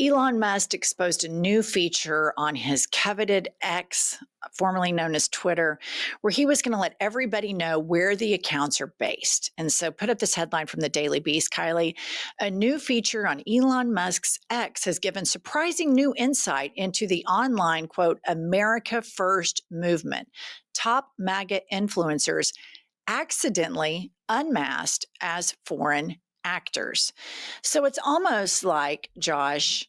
Elon Musk exposed a new feature on his coveted X, formerly known as Twitter, where he was going to let everybody know where the accounts are based. And so put up this headline from the Daily Beast, Kylie. A new feature on Elon Musk's X has given surprising new insight into the online, quote, America First movement. Top MAGA influencers accidentally unmasked as foreign actors. So it's almost like Josh,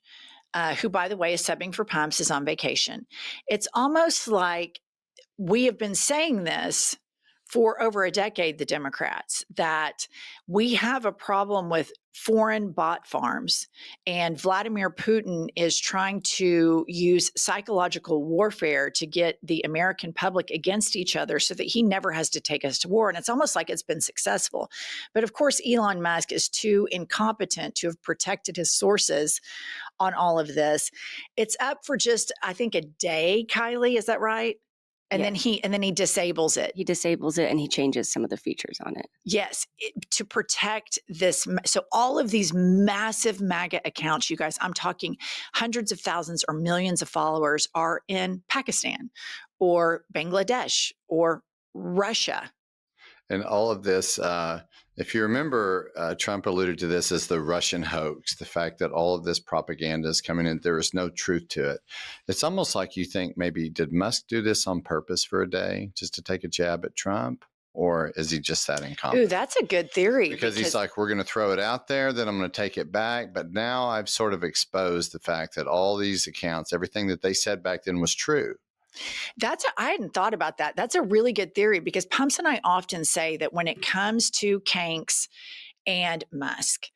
who, by the way, is subbing for Pumps, is on vacation. It's almost like we have been saying this for over a decade, the Democrats, that we have a problem with foreign bot farms. And Vladimir Putin is trying to use psychological warfare to get the American public against each other so that he never has to take us to war. And it's almost like it's been successful. But of course, Elon Musk is too incompetent to have protected his sources on all of this. It's up for just, I think, a day, Kylie. Is that right? And then he disables it. He disables it and he changes some of the features on it. Yes, to protect this. So all of these massive MAGA accounts, you guys, I'm talking hundreds of thousands or millions of followers, are in Pakistan or Bangladesh or Russia. And all of this, if you remember, Trump alluded to this as the Russian hoax, the fact that all of this propaganda is coming in. There is no truth to it. It's almost like you think maybe, did Musk do this on purpose for a day just to take a jab at Trump? Or is he just that incompetent? Ooh, that's a good theory. Because he's like, we're going to throw it out there, then I'm going to take it back. But now I've sort of exposed the fact that all these accounts, everything that they said back then was true. I hadn't thought about that. That's a really good theory, because Pumps and I often say that when it comes to Kanks and Musk,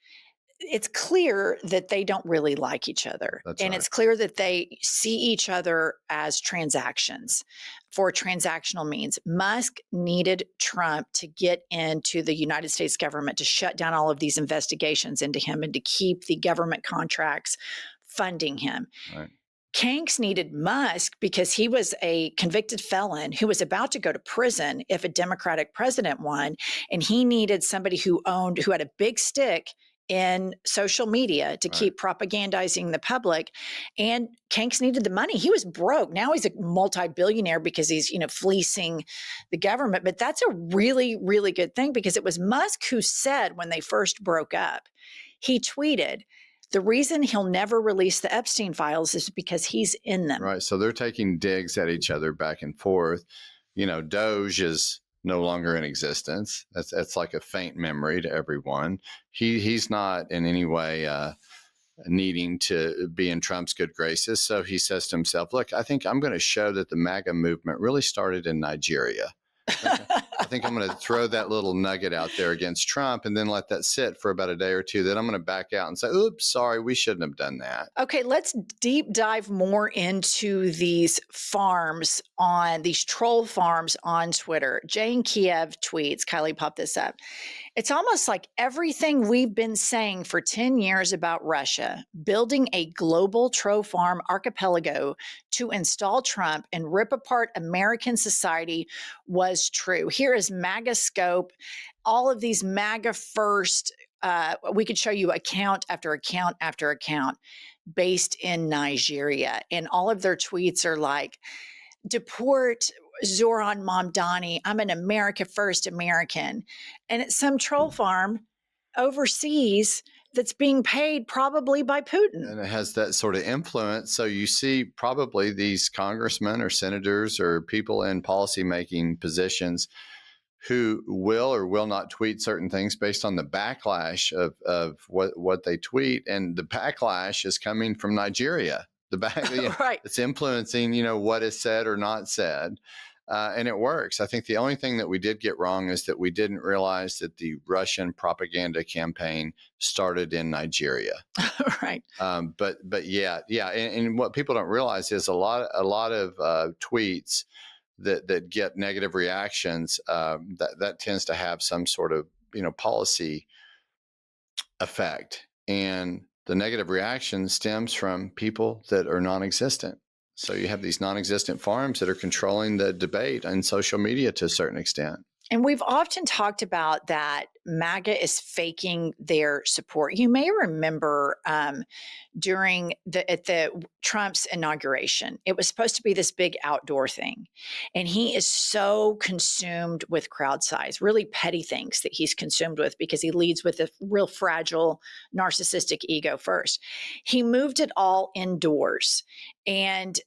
it's clear that they don't really like each other. That's and right. It's clear that they see each other as transactions for transactional means. Musk needed Trump to get into the United States government to shut down all of these investigations into him and to keep the government contracts funding him. Right. Kanks needed Musk because he was a convicted felon who was about to go to prison if a Democratic president won. And he needed somebody who had a big stick in social media to keep propagandizing the public. And Kanks needed the money. He was broke. Now he's a multi-billionaire because he's, fleecing the government. But that's a really, really good thing, because it was Musk who said when they first broke up, he tweeted, the reason he'll never release the Epstein files is because he's in them. Right. So they're taking digs at each other back and forth. Doge is no longer in existence. That's like a faint memory to everyone. He's not in any way needing to be in Trump's good graces. So he says to himself, look, I think I'm going to show that the MAGA movement really started in Nigeria. I think I'm going to throw that little nugget out there against Trump and then let that sit for about a day or two. Then I'm going to back out and say, oops, sorry, we shouldn't have done that. Okay, let's deep dive more into these troll farms on Twitter. Jane Kiev tweets, Kylie, pop this up. It's almost like everything we've been saying for 10 years about Russia, building a global troll farm archipelago to install Trump and rip apart American society, was true. Here is MAGA Scope, all of these MAGA first. We could show you account after account after account based in Nigeria. And all of their tweets are like, deport Zoran Mamdani. I'm an America First American. And it's some troll farm overseas that's being paid probably by Putin. And it has that sort of influence. So you see probably these congressmen or senators or people in policymaking positions who will or will not tweet certain things based on the backlash of what they tweet. And the backlash is coming from Nigeria. Right. It's influencing, what is said or not said. And it works. I think the only thing that we did get wrong is that we didn't realize that the Russian propaganda campaign started in Nigeria. Right. But yeah. And what people don't realize is a lot of tweets that get negative reactions, that tends to have some sort of, policy effect. And the negative reaction stems from people that are non-existent. So you have these non-existent farms that are controlling the debate on social media to a certain extent. And we've often talked about that MAGA is faking their support. You may remember during the Trump's inauguration, it was supposed to be this big outdoor thing, and he is so consumed with crowd size, really petty things that he's consumed with because he leads with a real fragile, narcissistic ego first. He moved it all indoors, and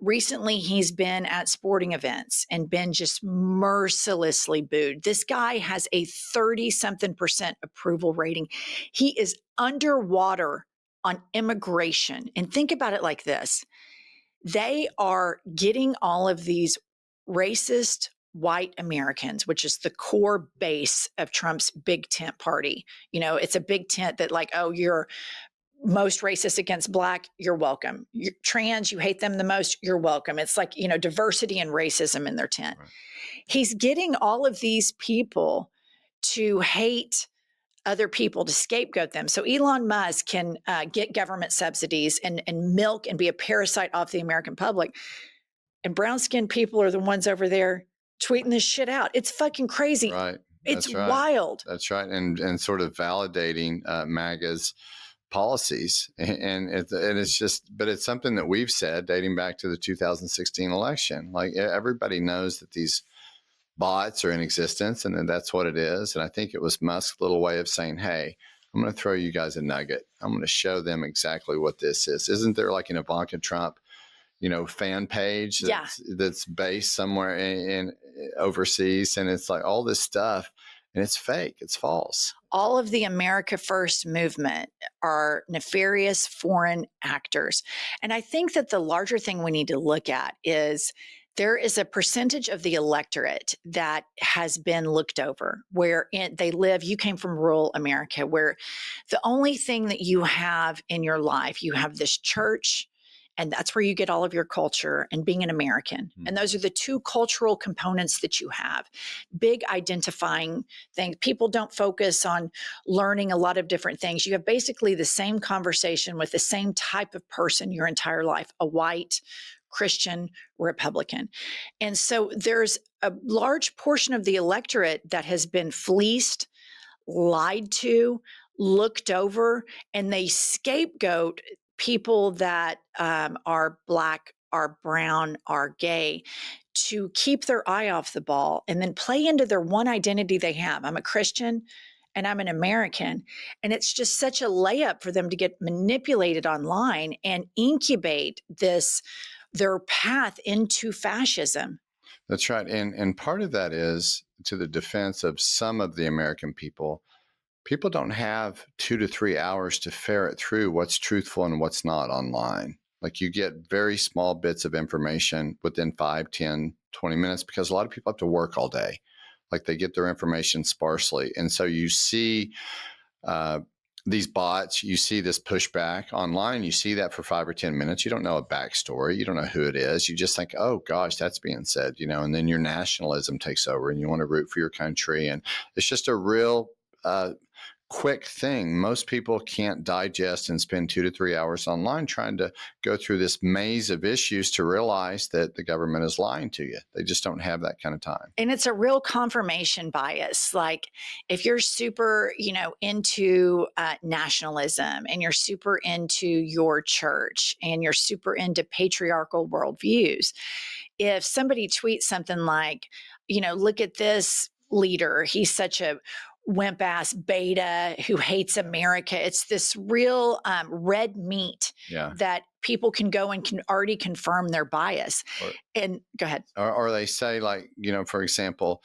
recently he's been at sporting events and been just mercilessly booed. This guy has a 30-something% approval rating. He is underwater on immigration. And think about it like this: they are getting all of these racist white Americans, which is the core base of Trump's big tent party. It's a big tent that, like, oh, you're most racist against Black, you're welcome. You're trans, you hate them the most, you're welcome. It's like, diversity and racism in their tent. Right. He's getting all of these people to hate other people, to scapegoat them. So Elon Musk can get government subsidies and milk and be a parasite off the American public. And brown-skinned people are the ones over there tweeting this shit out. It's fucking crazy. Right. It's right. wild. That's right. And sort of validating MAGA's policies. And it's just, but it's something that we've said dating back to the 2016 election. Like, everybody knows that these bots are in existence, and then that's what it is. And I think it was Musk's little way of saying, hey, I'm going to throw you guys a nugget. I'm going to show them exactly what this is. Isn't there like an Ivanka Trump, fan page that's based somewhere in overseas? And it's like all this stuff, and it's fake. It's false. All of the America First movement are nefarious foreign actors. And I think that the larger thing we need to look at is there is a percentage of the electorate that has been looked over, where they live. You came from rural America, where the only thing that you have in your life, you have this church, and that's where you get all of your culture and being an American. And those are the two cultural components that you have. Big identifying things. People don't focus on learning a lot of different things. You have basically the same conversation with the same type of person your entire life, a white Christian Republican. And so there's a large portion of the electorate that has been fleeced, lied to, looked over, and they scapegoat people that are Black, are brown, are gay, to keep their eye off the ball and then play into their one identity they have. I'm a Christian and I'm an American. And it's just such a layup for them to get manipulated online and incubate their path into fascism. That's right. And part of that is to the defense of some of the American people. People don't have 2 to 3 hours to ferret through what's truthful and what's not online. Like, you get very small bits of information within 5, 10, 20 minutes because a lot of people have to work all day. Like, they get their information sparsely. And so you see these bots, you see this pushback online, you see that for 5 or 10 minutes. You don't know a backstory. You don't know who it is. You just think, oh gosh, that's being said, and then your nationalism takes over and you want to root for your country. And it's just a real quick thing. Most people can't digest and spend 2 to 3 hours online trying to go through this maze of issues to realize that the government is lying to you. They just don't have that kind of time. And it's a real confirmation bias. Like, if you're super, into nationalism, and you're super into your church, and you're super into patriarchal worldviews, if somebody tweets something like, look at this leader, he's such a wimp ass beta who hates America. It's this real red meat that people can go and can already confirm their bias. And go ahead. Or they say, like, for example,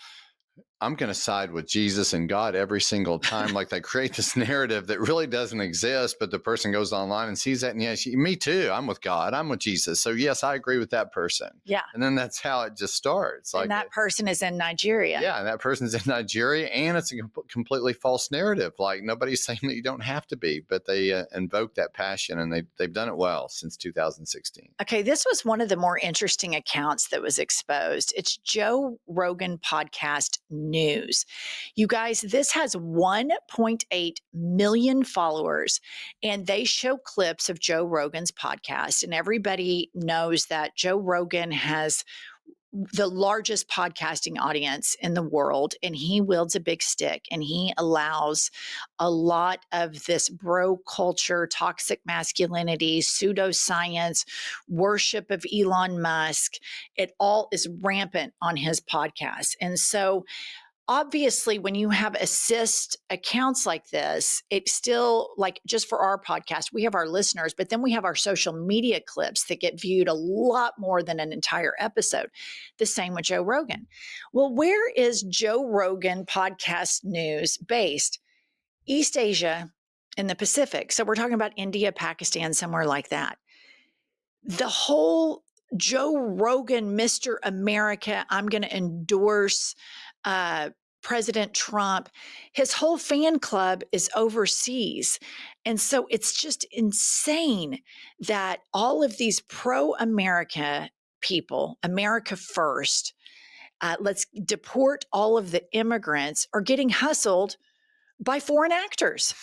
I'm going to side with Jesus and God every single time. Like, they create this narrative that really doesn't exist, but the person goes online and sees that. And yes, me too. I'm with God. I'm with Jesus. So yes, I agree with that person. Yeah. And then that's how it just starts. Like, and that person is in Nigeria. Yeah. And that person's in Nigeria, and it's a completely false narrative. Like, nobody's saying that you don't have to be, but they invoke that passion, and they've done it well since 2016. Okay. This was one of the more interesting accounts that was exposed. It's Joe Rogan Podcast News. You guys, this has 1.8 million followers, and they show clips of Joe Rogan's podcast. And everybody knows that Joe Rogan has the largest podcasting audience in the world, and he wields a big stick, and he allows a lot of this bro culture, toxic masculinity, pseudoscience, worship of Elon Musk. It all is rampant on his podcast. And so obviously, when you have assist accounts like this, it's still like, just for our podcast, we have our listeners, but then we have our social media clips that get viewed a lot more than an entire episode. The same with Joe Rogan. Well, where is Joe Rogan podcast news based? East Asia in the Pacific. So we're talking about India, Pakistan, somewhere like that. The whole Joe Rogan, Mr. America, I'm going to endorse President Trump, his whole fan club is overseas. And so it's just insane that all of these pro-America people, America first, let's deport all of the immigrants, are getting hustled by foreign actors.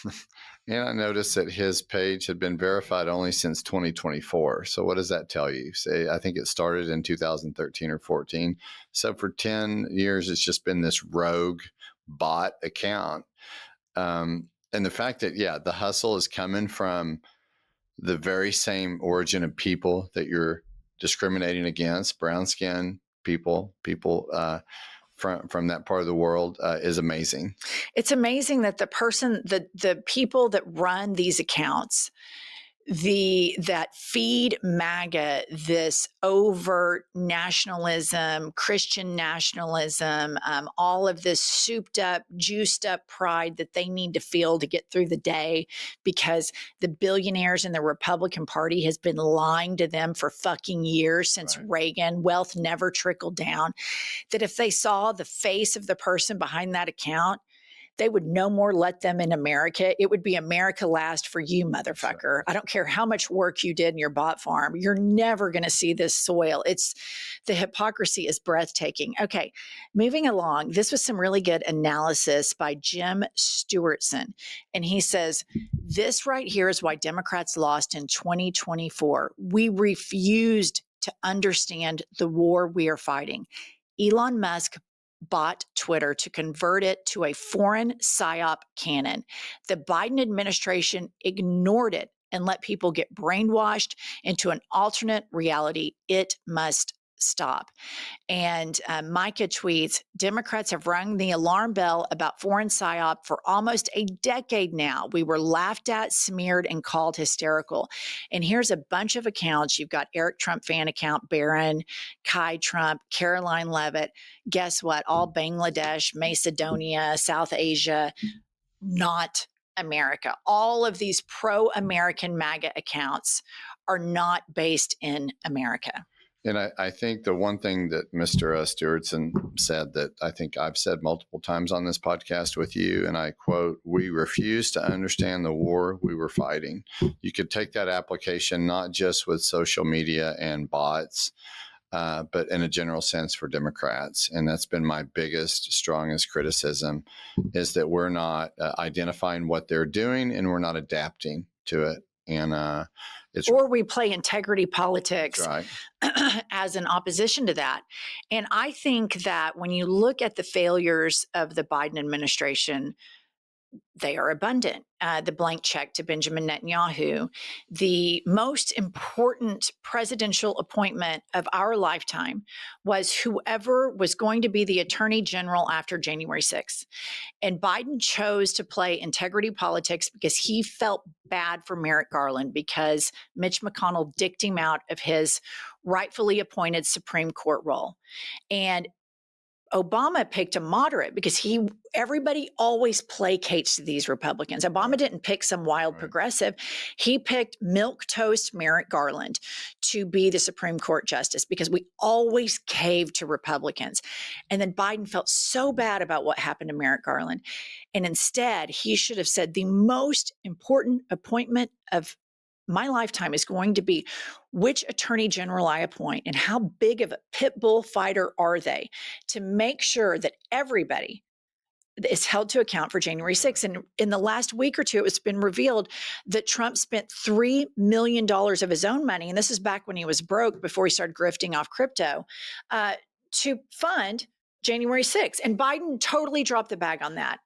And I noticed that his page had been verified only since 2024. So what does that tell you? Say, I think it started in 2013 or 14. So for 10 years, it's just been this rogue bot account. And the fact that, the hustle is coming from the very same origin of people that you're discriminating against, brown skin people from that part of the world is amazing. It's amazing that the people that run these accounts, that feed MAGA this overt nationalism, Christian nationalism, all of this souped up, juiced up pride that they need to feel to get through the day, because the billionaires in the Republican Party has been lying to them for fucking years since Reagan. Wealth never trickled down. That if they saw the face of the person behind that account, they would no more let them in America. It would be America last for you, motherfucker. I don't care how much work you did in your bot farm. You're never going to see this soil. The hypocrisy is breathtaking. Okay, moving along. This was some really good analysis by Jim Stewartson. And he says, this right here is why Democrats lost in 2024. We refused to understand the war we are fighting. Elon Musk bought Twitter to convert it to a foreign psyop cannon. The Biden administration ignored it and let people get brainwashed into an alternate reality. It must stop. And Micah tweets, Democrats have rung the alarm bell about foreign psyop for almost a decade now. We were laughed at, smeared, and called hysterical. And here's a bunch of accounts. You've got Eric Trump fan account, Barron, Kai Trump, Caroline Levitt. Guess what? All Bangladesh, Macedonia, South Asia, not America. All of these pro-American MAGA accounts are not based in America. And I think the one thing that Mr. Stewardson said that I think I've said multiple times on this podcast with you, and I quote, we refuse to understand the war we were fighting. You could take that application not just with social media and bots, but in a general sense for Democrats. And that's been my biggest, strongest criticism, is that we're not identifying what they're doing and we're not adapting to it. And or we play integrity politics right. as an opposition to that. And I think that when you look at the failures of the Biden administration, they are abundant. The blank check to Benjamin Netanyahu, the most important presidential appointment of our lifetime was whoever was going to be the attorney general after January 6th. And Biden chose to play integrity politics because he felt bad for Merrick Garland, because Mitch McConnell dicked him out of his rightfully appointed Supreme Court role. And Obama picked a moderate because everybody always placates to these Republicans. Obama didn't pick some wild progressive. He picked milquetoast Merrick Garland to be the Supreme Court justice because we always cave to Republicans. And then Biden felt so bad about what happened to Merrick Garland. And instead, he should have said the most important appointment of my lifetime is going to be which attorney general I appoint and how big of a pit bull fighter are they, to make sure that everybody is held to account for January 6th. And in the last week or two, it's been revealed that Trump spent $3 million of his own money, and this is back when he was broke, before he started grifting off crypto, to fund January 6th. And Biden totally dropped the bag on that.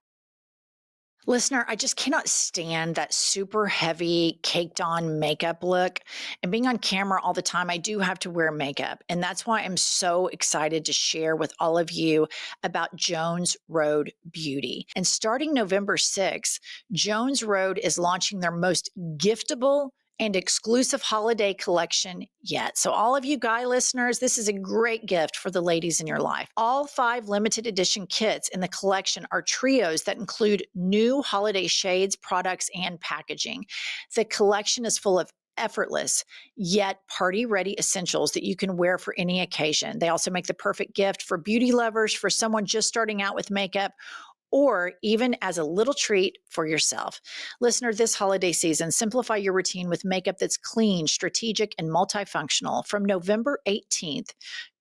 Listener, I just cannot stand that super heavy, caked on makeup look. And being on camera all the time, I do have to wear makeup. And that's why I'm so excited to share with all of you about Jones Road Beauty. And starting November 6th, Jones Road is launching their most giftable and exclusive holiday collection yet. So all of you guy listeners, this is a great gift for the ladies in your life. All 5 limited edition kits in the collection are trios that include new holiday shades, products, and packaging. The collection is full of effortless yet party-ready essentials that you can wear for any occasion. They also make the perfect gift for beauty lovers, for someone just starting out with makeup, or even as a little treat for yourself. Listener, this holiday season, simplify your routine with makeup that's clean, strategic, and multifunctional. From November 18th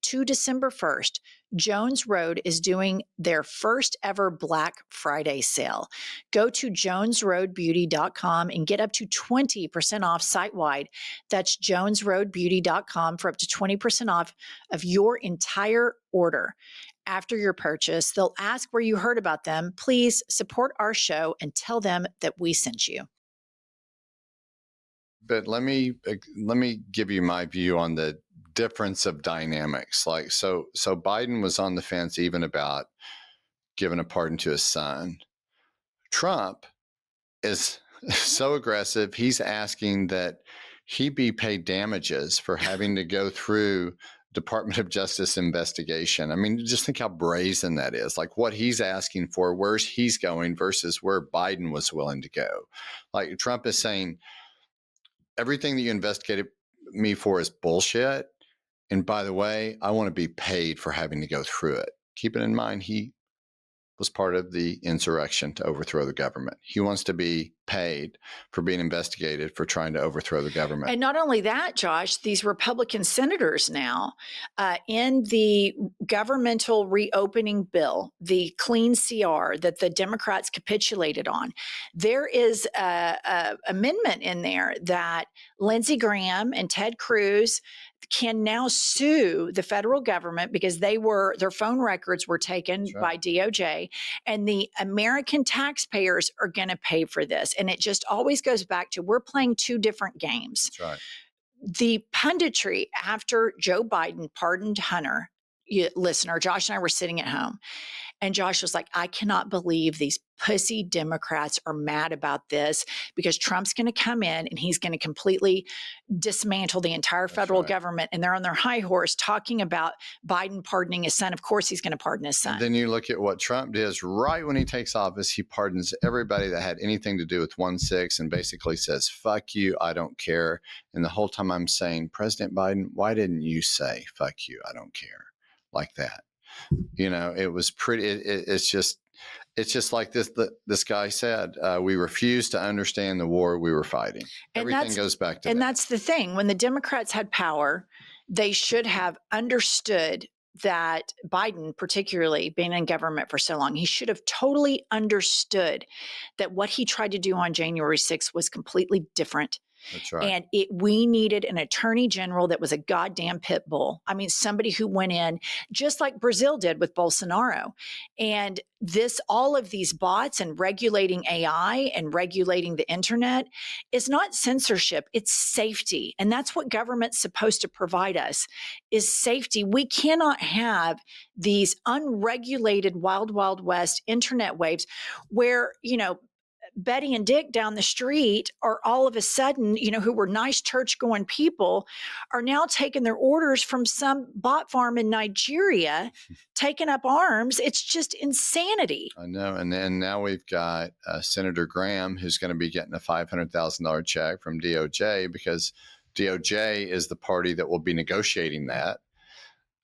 to December 1st, Jones Road is doing their first ever Black Friday sale. Go to jonesroadbeauty.com and get up to 20% off site-wide. That's jonesroadbeauty.com for up to 20% off of your entire order. After your purchase, they'll ask where you heard about them. Please support our show and tell them that we sent you. But let me give you my view on the difference of dynamics. Like, so Biden was on the fence even about giving a pardon to his son. Trump is so aggressive. He's asking that he be paid damages for having to go through Department of Justice investigation. I mean, just think how brazen that is. Like what he's asking for, where he's going versus where Biden was willing to go. Like Trump is saying, everything that you investigated me for is bullshit. And by the way, I want to be paid for having to go through it. Keeping in mind, he was part of the insurrection to overthrow the government. He wants to be paid for being investigated for trying to overthrow the government. And not only that, Josh, these Republican senators now, in the governmental reopening bill, the clean CR that the Democrats capitulated on, there is a amendment in there that Lindsey Graham and Ted Cruz can now sue the federal government because their phone records were taken by DOJ, and the American taxpayers are going to pay for this. And it just always goes back to we're playing 2 different games. That's right. The punditry after Joe Biden pardoned Hunter, listener, Josh and I were sitting at home, and Josh was like, I cannot believe these pussy Democrats are mad about this because Trump's going to come in and he's going to completely dismantle the entire federal government. And they're on their high horse talking about Biden pardoning his son. Of course, he's going to pardon his son. And then you look at what Trump does right when he takes office. He pardons everybody that had anything to do with 1-6 and basically says, fuck you, I don't care. And the whole time I'm saying, President Biden, why didn't you say, fuck you, I don't care, like that? You know, it was pretty, it's just like this guy said, we refused to understand the war we were fighting. And everything goes back to that. And that's the thing. When the Democrats had power, they should have understood that Biden, particularly being in government for so long, he should have totally understood that what he tried to do on January 6th was completely different. That's right. And we needed an attorney general that was a goddamn pit bull. I mean, somebody who went in just like Brazil did with Bolsonaro. And all of these bots and regulating AI and regulating the internet is not censorship, it's safety. And that's what government's supposed to provide us, is safety. We cannot have these unregulated wild, wild west internet waves where, Betty and Dick down the street are all of a sudden, who were nice church going people, are now taking their orders from some bot farm in Nigeria, taking up arms. It's just insanity. I know. And then now we've got Senator Graham, who's going to be getting a $500,000 check from DOJ because DOJ is the party that will be negotiating that.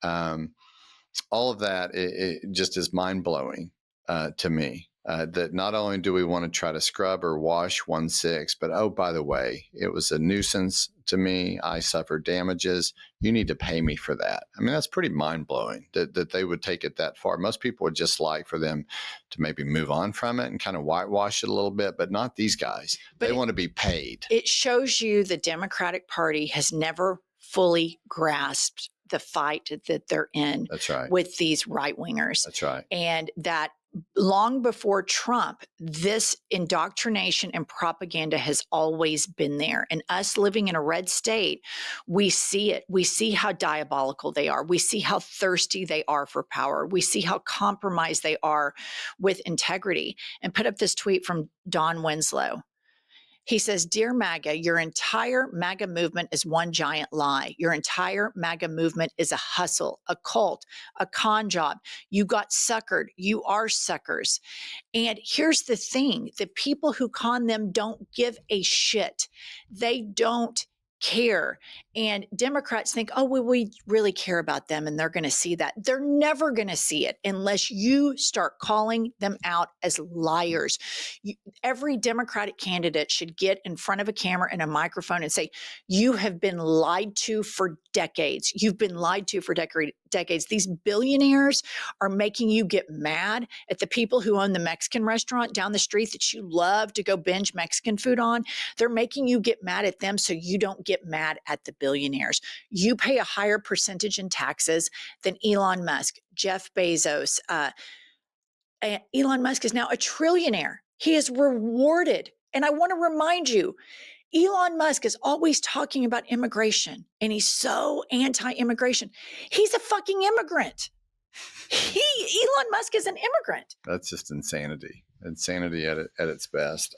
All of that it just is mind blowing to me. That not only do we want to try to scrub or wash 1-6, but oh, by the way, it was a nuisance to me. I suffered damages. You need to pay me for that. I mean, that's pretty mind blowing that they would take it that far. Most people would just like for them to maybe move on from it and kind of whitewash it a little bit, but not these guys. They want to be paid. It shows you the Democratic Party has never fully grasped the fight that they're in That's right. with these right wingers. That's right. And that long before Trump, this indoctrination and propaganda has always been there. And us living in a red state, we see it. We see how diabolical they are. We see how thirsty they are for power. We see how compromised they are with integrity. And put up this tweet from Don Winslow. He says, "Dear MAGA, your entire MAGA movement is one giant lie. Your entire MAGA movement is a hustle, a cult, a con job. You got suckered. You are suckers." And here's the thing, the people who con them don't give a shit. They don't care. And Democrats think, oh, well, we really care about them and they're going to see that. They're never going to see it unless you start calling them out as liars. Every Democratic candidate should get in front of a camera and a microphone and say, you have been lied to for decades. You've been lied to for decades. These billionaires are making you get mad at the people who own the Mexican restaurant down the street that you love to go binge Mexican food on. They're making you get mad at them so you don't get mad at the billionaires. You pay a higher percentage in taxes than Elon Musk, Jeff Bezos. Elon Musk is now a trillionaire. He is rewarded. And I want to remind you, Elon Musk is always talking about immigration and he's so anti-immigration. He's a fucking immigrant. Elon Musk is an immigrant. That's just insanity. Insanity at its best.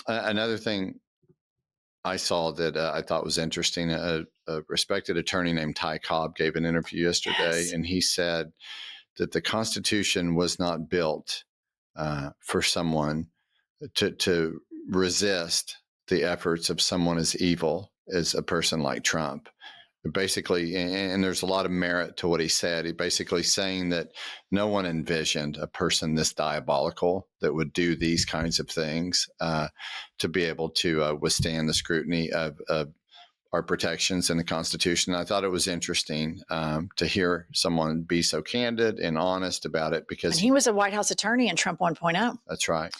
Another thing I saw that I thought was interesting, a respected attorney named Ty Cobb gave an interview yesterday, and he said that the Constitution was not built for someone to resist the efforts of someone as evil as a person like Trump. Basically, and there's a lot of merit to what he said. He basically saying that no one envisioned a person this diabolical that would do these kinds of things to be able to withstand the scrutiny of our protections in the Constitution. I thought it was interesting to hear someone be so candid and honest about it, because and he was a White House attorney in Trump 1.0. That's right.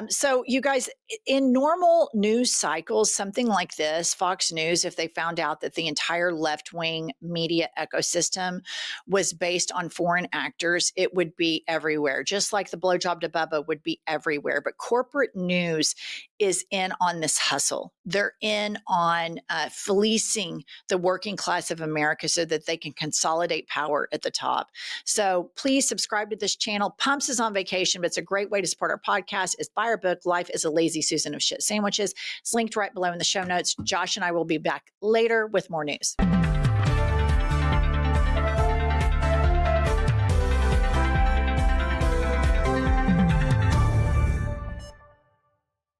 So you guys, in normal news cycles, something like this, Fox News, if they found out that the entire left-wing media ecosystem was based on foreign actors, it would be everywhere, just like the blowjob to Bubba would be everywhere. But corporate news is in on this hustle. They're in on fleecing the working class of America so that they can consolidate power at the top. So please subscribe to this channel. Pumps is on vacation, but it's a great way to support our podcast. Is buy our book, Life is a Lazy Susan of Shit Sandwiches. It's linked right below in the show notes. Josh and I will be back later with more news.